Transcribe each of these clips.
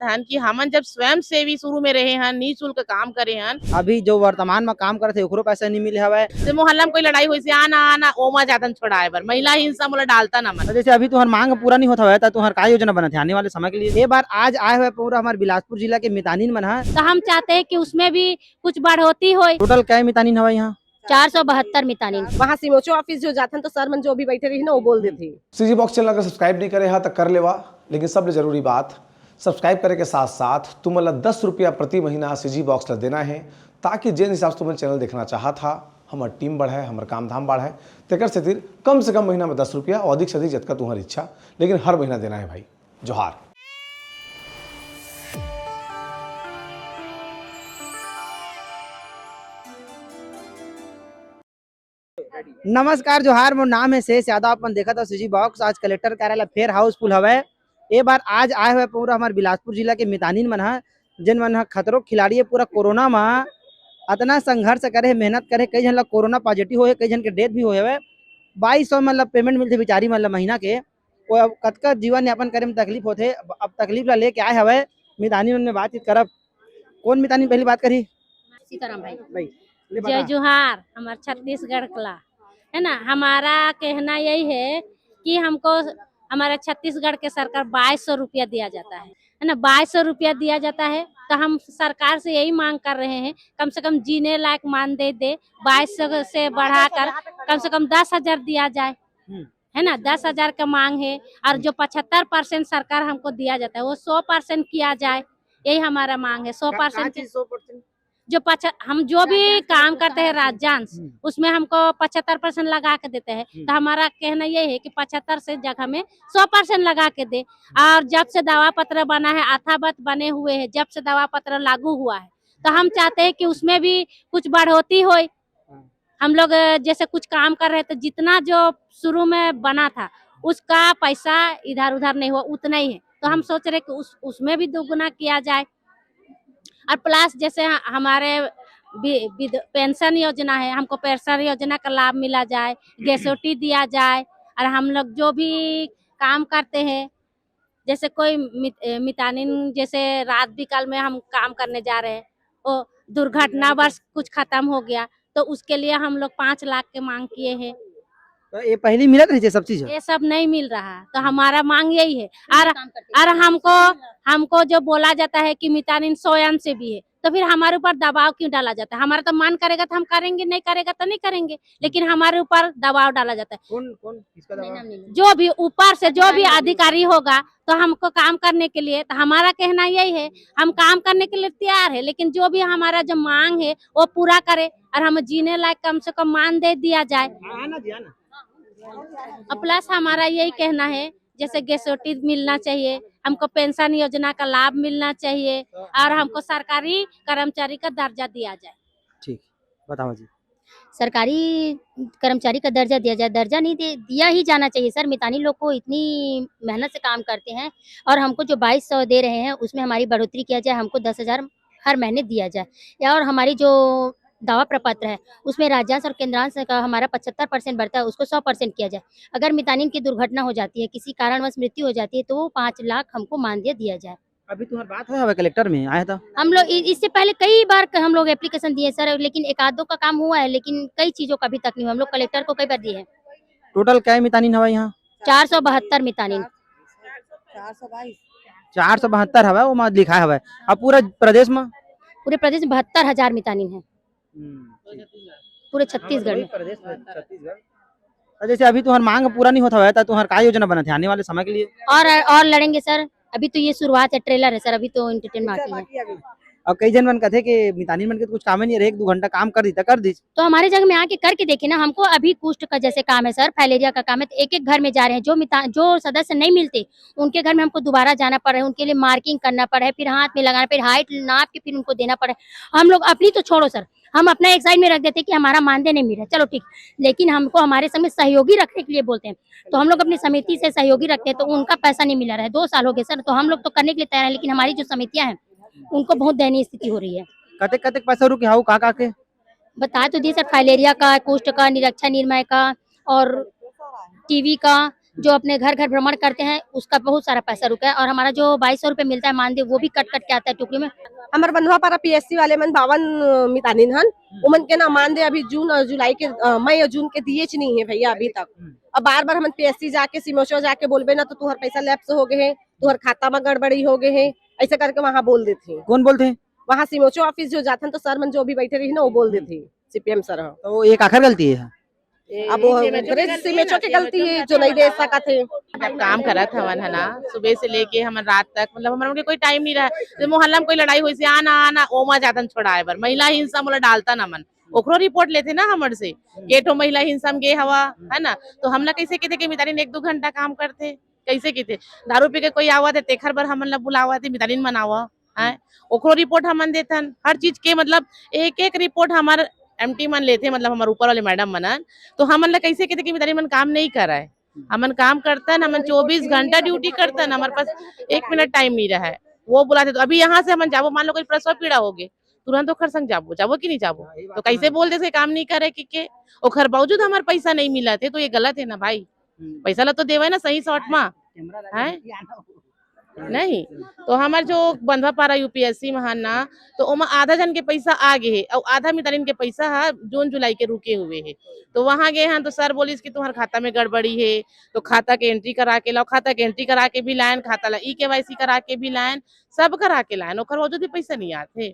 हन कि हमन जब स्वयं सेवी शुरू में रहे हन, निःशुल्क काम करे हन। अभी जो वर्तमान में काम करते ओकरो पैसा नहीं मिले हवे। जैसे मोहल्ला में कोई लड़ाई हुई से आना आना ओमा जातन छोड़ाए बर महिला हिंसा मोला डालता न मन। तो जैसे अभी तुम्हार मांग पूरा नहीं होता है तो तुम्हार का योजना बना थे आने वाले समय के लिए? ये बार आज आए हुए पूरा हमारे बिलासपुर जिला के मितानिन मन है। तो हम चाहते हैं कि उसमें भी कुछ बढ़ोतरी हो। टोटल क्या मितानिन हवा यहाँ? 472 मितानिन। वहाँ सीमोचो ऑफिस जो जाथन तो सर मन जो भी बैठे रही ना वो बोल देते। सीजी बॉक्स चैनल अगर सब्सक्राइब नहीं करे हा तो कर लेवा, लेकिन सबसे जरूरी बात सब्सक्राइब करे के साथ साथ तुम 10 रुपया प्रति महीना सीजी बॉक्स ला देना है, ताकि जिन हिसाब से तुम चैनल देखना चाहा था हमार टीम बढ़ाए, हमार काम धाम बढ़ाए। तेकर से कम से कम महीना में 10 रुपया और अधिक से अधिक जतका तुम्हारी इच्छा, लेकिन हर महीना देना है भाई। जोहार। नमस्कार जोहार, मोर नाम है शेष यादव। अपन देखा था सीजी बॉक्स आज कलेक्टर कार्यालय फेर हाउसफुल हवे। ये बार आज आए हुए पूरा हमारे बिलासपुर जिला के मितानिन मन है, जिन मन खतरों खिलाड़ी है। पूरा कोरोना में इतना संघर्ष करे, मेहनत करे, कई जन ला कोरोना पॉजिटिव होए, कई जन के डेथ भी होए हुए। 2200 मतलब पेमेंट मिलते बेचारी मतलब महीना के। वो अब कतका जीवन यापन करे में तकलीफ होते। अब तकलीफ ला लेके आए हवे मितानिन मन में बातचीत करब। कौन मितानिन पहली बात करी? सीताराम भाई। ले जय बता। जोहार। हमारा छत्तीसगढ़ कला है ना। हमारा कहना यही है कि हमको हमारा छत्तीसगढ़ के सरकार 2200 रुपया दिया जाता है ना। 2200 रुपया दिया जाता है तो हम सरकार से यही मांग कर रहे हैं, कम से कम जीने लायक मानदेय दे। 2200 से बढ़ाकर कम से कम 10,000 दिया जाए, है ना। 10,000 का मांग है। और जो 75% सरकार हमको दिया जाता है वो 100% किया जाए, यही हमारा मांग है। 100% हम जो भी काम करते हैं राज्यांश, उसमें हमको 75% लगा के देते हैं। तो हमारा कहना यही है कि 75 से जगह में 100% लगा के दे। और जब से दवा पत्र बना है, अथावत बने हुए हैं, जब से दवा पत्र लागू हुआ है, तो हम चाहते हैं कि उसमें भी कुछ बढ़ोतरी हो। हम लोग जैसे कुछ काम कर रहे थे, जितना जो शुरू में बना था उसका पैसा इधर उधर नहीं हुआ, उतना ही है। तो हम सोच रहे कि उसमें भी दोगुना किया जाए। और प्लस जैसे हमारे पेंशन योजना है, हमको पेंशन योजना का लाभ मिला जाए, गैसोटी दिया जाए। और हम लोग जो भी काम करते हैं, जैसे कोई मितानिन जैसे रात बिकाल में हम काम करने जा रहे हैं, वो दुर्घटनावश कुछ खत्म हो गया तो उसके लिए हम लोग 5 लाख के मांग किए हैं। तो ये पहली मिलत रही सब चीज? ये सब नहीं मिल रहा, तो हमारा मांग यही है। और हमको जो बोला जाता है कि मितानिन स्वयं से भी है, तो फिर हमारे ऊपर दबाव क्यों डाला जाता है? हमारा तो मन करेगा तो हम करेंगे, नहीं करेगा तो नहीं करेंगे, लेकिन हमारे ऊपर दबाव डाला जाता है। कौन किसका दबाव? जो भी ऊपर से जो भी अधिकारी होगा तो हमको काम करने के लिए, तो हमारा कहना यही है, हम काम करने के लिए तैयार है, लेकिन जो भी हमारा जो मांग है वो पूरा करे और हम जीने लायक कम से कम मानदेय दिया जाए। और प्लस हमारा यही कहना है, जैसे गैसोटी मिलना चाहिए, हमको पेंशन योजना का लाभ मिलना चाहिए और हमको सरकारी कर्मचारी का दर्जा दिया जाए। ठीक, बताओ जी। सरकारी कर्मचारी का दर्जा दिया जाए। दर्जा नहीं दिया ही जाना चाहिए सर। मितानी लोग को इतनी मेहनत से काम करते हैं और हमको जो 2200 दे रहे हैं उसमें हमारी बढ़ोतरी किया जाए, हमको 10,000 हर महीने दिया जाए। या और हमारी जो दावा प्रपत्र है उसमें राज्यांश और केंद्रांश का हमारा 75% बढ़ता है, उसको 100% किया जाए। अगर मितानिन की दुर्घटना हो जाती है, किसी कारणवश मृत्यु हो जाती है, तो वो 5 लाख हमको मानदेय दिया जाए। अभी तुम्हारी बात हुआ कलेक्टर में आया था? हम लोग इससे पहले कई बार हम लोग एप्लीकेशन दिए सर, लेकिन एक आध दो का काम हुआ है, लेकिन कई चीजों का अभी तक नहीं हुआ। हम लोग कलेक्टर को कई बार दिए हैं। टोटल क्या मितानिन हवा यहाँ? 472 मितानिन। 472 हवा वो माँ लिखा हवा। अब पूरा प्रदेश में? पूरे प्रदेश में 72,000 मितानिन है, पूरे छत्तीसगढ़ में। छत्तीसगढ़। जैसे अभी तुम्हारी मांग पूरा नहीं होता है तो तुम्हारा क्या योजना बना थे आने वाले समय के लिए? और लड़ेंगे सर। अभी तो ये शुरुआत है, ट्रेलर है सर, अभी तो एंटरटेनमेंट बाकी है। और कई जन मन कहते कि मितानिन मन के कुछ काम ही नहीं रहे, 1-2 घंटा काम कर दी कर दी। तो हमारे जगह में आके करके देखे ना। हमको अभी कुष्ठ का जैसे काम है सर, फाइलेरिया का काम है, तो एक एक घर में जा रहे हैं। जो सदस्य नहीं मिलते उनके घर में हमको दोबारा जाना पड़ रहा है, उनके लिए मार्किंग करना पड़ रहा है, फिर हाथ में लगाना, फिर हाइट नाप के फिर उनको देना पड़ रहा है। हम लोग अपनी तो छोड़ो सर, हम अपना एक साइड में रख देते कि हमारा मानदेय नहीं मिल रहा, चलो ठीक, लेकिन हमको हमारे संग में सहयोगी रखने के लिए बोलते हैं। तो हम लोग अपनी समिति से सहयोगी रखते हैं, तो उनका पैसा नहीं मिला रहा है 2 साल हो गए सर। तो हम लोग तो करने के लिए तैयार है, लेकिन हमारी जो समितियां हैं उनको बहुत दयनीय स्थिति हो रही है। कते पैसा रुके हाउ का के बता तो दिए सर, फाइलेरिया का, कुष्ठ का, निरक्षा निर्मय का और टीवी का, जो अपने घर घर भ्रमण करते हैं उसका बहुत सारा पैसा रुका है, और हमारा जो 2200 रुपए मिलता है मानदेय वो भी कट कट के आता है टुकड़ी में। हमारे बंधुआ पारा पीएससी वाले मन 52 मितानिन हन, उमन के ना मानदेय अभी जून और जुलाई के मई और जून के दिए नहीं है भैया अभी तक। अब बार बार हम पीएससी जाके सिमोचो जाके बोलबे ना तो तुहर पैसा लैप्स हो गए है, तुहर खाता में गड़बड़ी हो गए है, ऐसे करके वहाँ बोल देते हैं। कौन बोलते हैं? वहाँ सिमोचो ऑफिस जो जाते हैं तो सर मन जो भी बैठे रही ना वो बोल देते हैं, सीपीएम सर। तो एक आखिर गलती है। अब वो सिमोचो की गलती है जो नहीं दे सका थे। जब काम करत हवन है ना सुबह से लेके हम रात तक, मतलब हमारे उनके कोई टाइम नहीं रहा। तो मोहल्ला में कोई लड़ाई हुई से आना आना ओमा जातन छोड़ाए बर महिला हिंसा मोला डालता ना मन ओकरो रिपोर्ट लेते ना हमर से केठो महिला हिंसा में गे हवा है ना। तो हमला कैसे कहते कि मितानी 1-2 घंटा काम करते कैसे कहते दारू पी के कोई आवा थे तेखर बर हमन ला बुलावा थे मितानी मनावा है ओकरो रिपोर्ट हमन देथन हर चीज के, मतलब एक एक रिपोर्ट हमार एमटी मन लेते, मतलब हमारे ऊपर वाले मैडम मनन। तो हमन ला कैसे कहते कि मितानी मन काम नहीं करा है, हमन काम करता है, हमन 24 घंटा ड्यूटी करता है, हमारे पास 1 मिनट टाइम नहीं रहा है। वो बुलाते तो अभी यहाँ से हमन जाबो, मान लो कोई प्रसव पीड़ा हो गए तुरंत ओखर संग जाबो कि नहीं जाबो, तो कैसे बोल दे काम नहीं करे कि ओखर बावजूद हमारे पैसा नहीं मिला थे, तो ये गलत है ना भाई। पैसा ला तो देवे ना सही शॉर्ट में है नहीं। तो हमार जो बंधवा पारा यूपीएससी में ना तो ओमा आधा जन के पैसा आ गए है और आधा मितानिन के पैसा है जून जुलाई के रुके हुए है। तो वहां गए हैं तो सर बोलिस कि तुम्हारे खाता में गड़बड़ी है, तो खाता के एंट्री करा के लाओ, खाता के एंट्री करा के भी लाइन, खाता ला ई-केवाईसी करा के भी लाइन, सब करा के लाइन, ओकर वजह भी पैसा नहीं आते।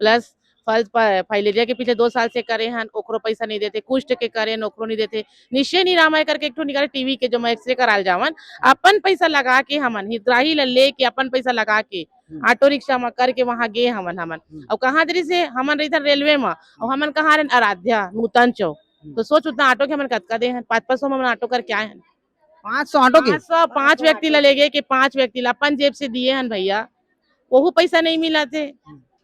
प्लस फाइलेरिया के पीछे 2 साल से करे हैं ओकरो पैसा नहीं देते, कुष्ठ के करे ओकरो नहीं देते, निश्चय निरामय करके एक ठो निकाले टीवी के जो एक्सरे कराल जावन अपन पैसा लगा के हमन हितग्राही ला लेके अपन पैसा लगा के ऑटो रिक्शा में करके वहां गे हमन और कहाँ दरी से हमन रही रेलवे में और हमन कहाँ रहे आराध्या नूतन चौक। तो सोच उतना ऑटो के हमन कतका दे 500 में ऑटो करके आए हैं 500 ऑटो के 5 व्यक्ति ला ले गए कि 5 व्यक्ति ला अपन जेब से दिए हैं भैया, वो पैसा नहीं मिला थे।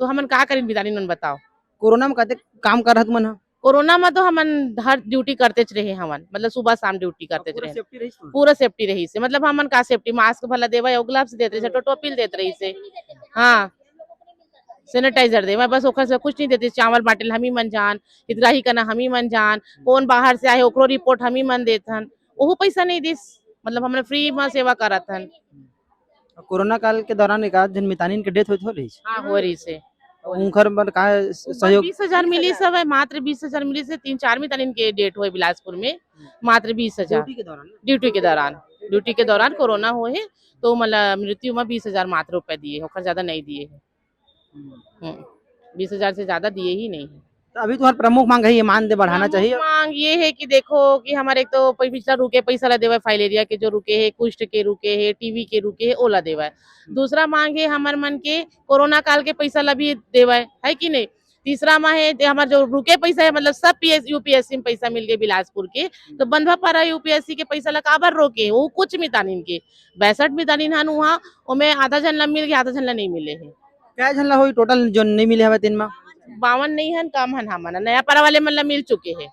तो हमन का करें बिदानी मन बताओ। कोरोना में कहते काम कर रहत मन कोरोना में तो हमन हर ड्यूटी करते रहे हमन, मतलब सुबह शाम ड्यूटी करते रहे, पूरा सेफ्टी रही से, मतलब हमन का सेफ्टी मास्क भला देवा ग्लव्स देते रहे, टोपी देते रही से, हाँ सैनिटाइजर देवा, बस ओकर से कुछ नहीं देते। चावल बांटे हमी मन जान, हितग्राही करना हमी मन जान, कौन बाहर से आए ओकरो रिपोर्ट हमी मन देथन, वो पैसा नहीं दिस, मतलब हमने फ्री में सेवा करत हन। कोरोना काल के दौरान एक आध जन मितानिन के डेथ हो रही हाँ हो रही से उनकर पर का सहयोग 20,000 मिली सब है, मात्र 20,000 मिली से 3-4 मितानिन के डेट हुए बिलासपुर में, मात्र 20,000 ड्यूटी के दौरान कोरोना हुए है, तो मतलब मृत्यु में 20,000 मात्र रुपए दिए, होकर ज्यादा नहीं दिए है, 20,000 से ज्यादा दिए ही नहीं है। तो अभी तुम्हारा प्रमुख मांग है ये मानदेय बढ़ाना चाहिए। मांग ये है कि देखो कि हमारे एक तो पिछला रुके पैसा ला देवा, फाइलेरिया के जो रुके है, कुष्ठ के रुके है, टीवी के रुके है, ओला देवा है। दूसरा मांग है हमारे मन के कोरोना काल के पैसा ला भी देवा है कि नहीं। तीसरा माह है हमारे जो रुके पैसा है, मतलब सब यूपीएससी में पैसा मिल गए बिलासपुर के, तो बंधवा पारा यूपीएससी के पैसा ला काबर रोके, वो कुछ मितानिन के 62 मितानिन हन वहाँ, उनमें आधा जन ला मिल गया, आधा जन ला नहीं मिले है। क्या जन ला हुई टोटल जो नहीं मिले हवे 3 में 52 नहीं है, कम है हमन, नया पारा वाले मन ला मिल चुके हैं,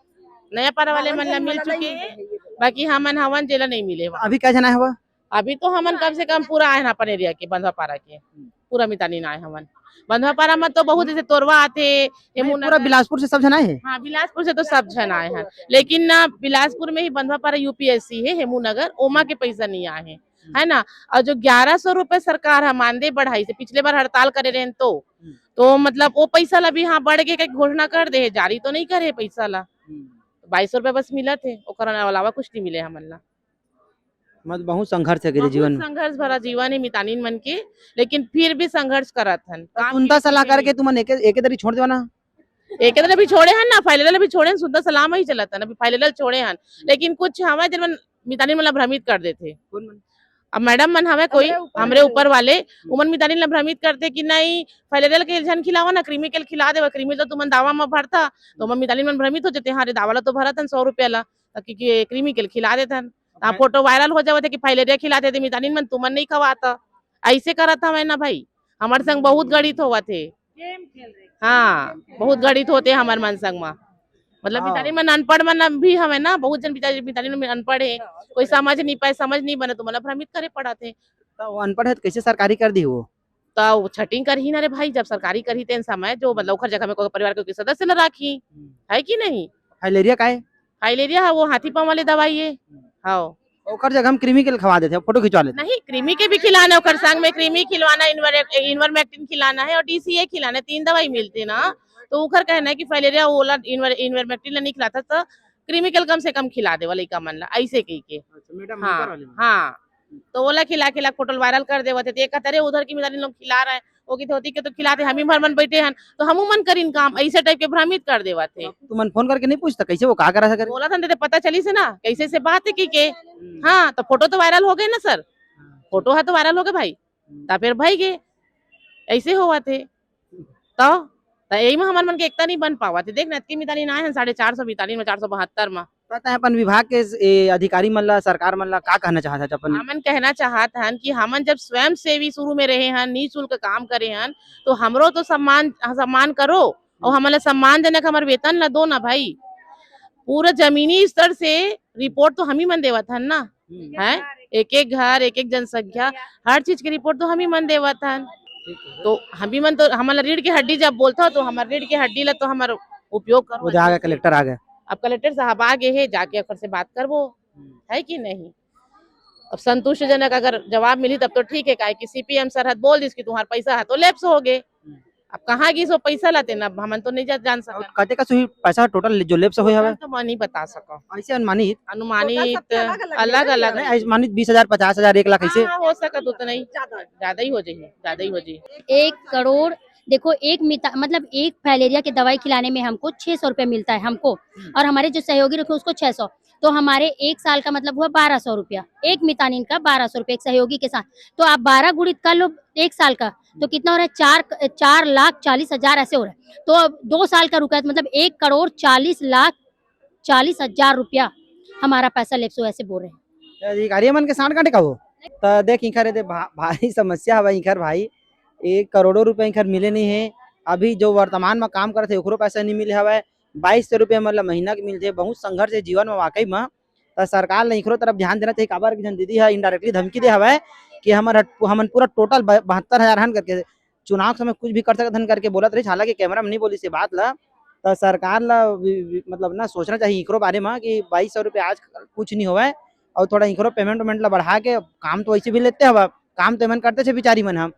नया पारा वाले मन ला मिल चुके हैं, बाकी हमन हवन जेला नहीं मिले। अभी क्या जना है हुआ? अभी तो हमन कम से कम पूरा आए हैं अपन एरिया के बंधवा पारा के, पूरा मितानिन आए हमन। बंधवा पारा में तो बहुत ऐसे तोरवा आते, पूरा बिलासपुर से सब जन आए हैं। हाँ बिलासपुर से तो सब जन आए हैं, लेकिन ना बिलासपुर में ही बंधवा पारा यूपीएससी है, हेमूनगर ओमा के पैसा नहीं आए हैं, है ना। और जो 1100 रुपए सरकार है मानदेय बढ़ाई से, पिछले बार हड़ताल करे रहे तो मतलब वो पैसा ला भी हाँ बढ़ के घोषणा कर दे, जारी तो नहीं करे पैसा ला, 2200 रुपए बस मिला थे, अलावा कुछ नहीं मिले हमन ला। मतलब बहुत संघर्ष है जीवन में, संघर्ष भरा जीवन है मितानिन मन के, लेकिन फिर भी संघर्ष करत हन। सुनता सलाह करके तुम एक दरी छोड़ देवा ना, एक तरह भी छोड़े हन ना, फाइलेरिया भी छोड़े, सुनता सलाम ही चलता ना, फाइलेरिया छोड़े हन, लेकिन कुछ हमें जन मितानिन मतलब भ्रमित कर देते। अब मैडम मन हमें कोई हमरे ऊपर वाले उमन मितानिन ला भ्रमित करते कि नहीं फाइलेरिया के झन खिलावा ना, क्रीमी के खिला देवा, क्रीमी तो तुमन दावा में भरता, तो हम मितानिन मन भ्रमित हो जाते, हाँ रे दावा ला तो भरतन 100 रुपया ला, क्योंकि क्रीमी के खिला देतन, फोटो वायरल हो जावे थे कि फाइलेरिया खिलाते थे मितानिन मन, तुमन नहीं खवाता, ऐसे करा था मैं ना भाई। हमारे संग बहुत गणित हुआ थे, हाँ बहुत गणित होते हमारे मन संग में, मतलब मितानिन मन अनपढ़ मन भी हमें ना, बहुत जन मितानिन में अनपढ़ है, कोई समझ नहीं पाए, समझ नहीं बने तो मतलब भ्रमित करे पड़ा थे। तो अनपढ़ है तो कैसे सरकारी कर दी वो, तो छटिंग कर ही ना रे भाई, जब सरकारी कर ही तेन समय जो मतलब उखर जगह में कोई परिवार के सदस्य न राखी है कि नहीं। फाइलेरिया का है? फाइलेरिया है वो हाथी पाँव वाले दवाई है, हाँ ओकर जगह हम क्रीमी के खवा देते हैं, फोटो खिंचवा लेते हैं। नहीं, क्रीमी के भी खिलाना है, ओकर संग में क्रीमी खिलवाना, इन्वरमेक्टिन खिलाना है और DCA खिलाना है, 3 दवाई मिलती ना। तो ओकर कहना है कि फाइलेरिया ओला इन्वरमेक्टिन नहीं खिलाता तो क्रीमिकल कम से कम खिला दे वाला का मन ला, ऐसे कही के। मैडम हाँ, तो ओला खिला खिला फोटो वायरल कर देवत है, एक कहते उधर की मितानी लोग खिला रहे हैं, वो की होती के तो खिलाते, हम ही भर मन बैठे हैं तो हम मन करीन काम, ऐसे टाइप के भ्रमित कर देवत है। तू मन फोन करके नहीं पूछता कैसे वो कहा करा सके? बोला था तो पता चली से ना कैसे से बात है की हाँ, तो फोटो तो वायरल हो गए ना सर, फोटो है तो वायरल हो गए भाई, तो फिर भाई गए ऐसे हुआ थे। तो यही में हमारे मन के एकता नहीं बन पावा थे। देख नतकी मितानी ना है 450 मितानी में 472 में। पता है अपन विभाग के अधिकारी मन ला, सरकार मन ला का कहना चाहता है अपन? हमन कहना चाहत हन कि हमन जब स्वयं सेवी शुरू में रहे हन, निःशुल्क काम करे हन, तो हमरो तो सम्मान करो और हमारा सम्मानजनक हमारे वेतन ला दो ना भाई। पूरा जमीनी स्तर से रिपोर्ट तो हम ही मन देवत हन ना, है एक एक घर, एक एक जनसंख्या, हर चीज की रिपोर्ट तो हम ही मन देवत हन। तो हम ही मन तो हमारा रीढ़ की हड्डी जब बोलता हो तो हमारे रीढ़ की हड्डी ला तो हमारा उपयोग करो। वो आ गया कलेक्टर आ गया, अब कलेक्टर साहब आगे है, जाके अखर से बात करवो, है कि नहीं। अब संतुष्टजनक अगर जवाब मिली तब तो ठीक है, काहे कि CPM सरहद बोल दिस कि तुम्हारा पैसा है तो लैप्स हो गए। अब कहाँ की सो पैसा लाते ना, हमन तो नहीं जान सकते, कहते का सही पैसा टोटल जो लेप्स होई हवे तो मैं नहीं बता सका। ऐसे अनुमानित अनुमानित अलग अलग नहीं, अनुमानित 20,000 50,000 1 लाख ऐसे हो सकत उतना ही, ज्यादा ही हो जाए, ज्यादा ही हो जाए। 1 करोड़ देखो मतलब एक फाइलेरिया की दवाई खिलाने में हमको 600 रुपये मिलता है हमको, और हमारे जो सहयोगी रखे उसको 600, तो हमारे 1 साल का मतलब हुआ 1200 रुपया, एक मितानिन का 1200 रुपये एक सहयोगी के साथ। तो आप 12 गुणित कर लो 1 साल का, तो कितना हो रहा है 4,40,000 ऐसे हो रहा है। तो अब 2 साल का रुका है, मतलब 1,40,40,000 रुपया हमारा पैसा लेप्सो ऐसे बोल रहे हैं। अधिकारी मन के सांड काटे का वो। तो देख इखर दे भारी समस्या हवे इखर भाई, 1 करोड़ों रुपए इखर मिले नहीं है। अभी जो वर्तमान में काम करते ओकरो पैसा नहीं मिले हवे, 2200 रुपये मतलब महीना के मिलते। बहुत संघर्ष है जीवन में वाकई में। तो सरकार ने इकरो तरफ ध्यान देना चाहिए। काबर की जन दीदी है इनडायरेक्टली धमकी दे हवे कि हमन पूरा टोटल 72,000 हन करके चुनाव समय कुछ भी कर सकत हन करके बोलत रही। हालांकि कैमरा में नहीं बोली से बात ला, तो सरकार ला मतलब ना सोचना चाहिए इकरो बारे में कि 2200 रुपये आज कुछ नहीं होवे, और थोड़ा इकरो पेमेंट ला बढ़ा के काम तो ऐसे भी लेते हवा, काम तो मन करते छे बिचारी मन हम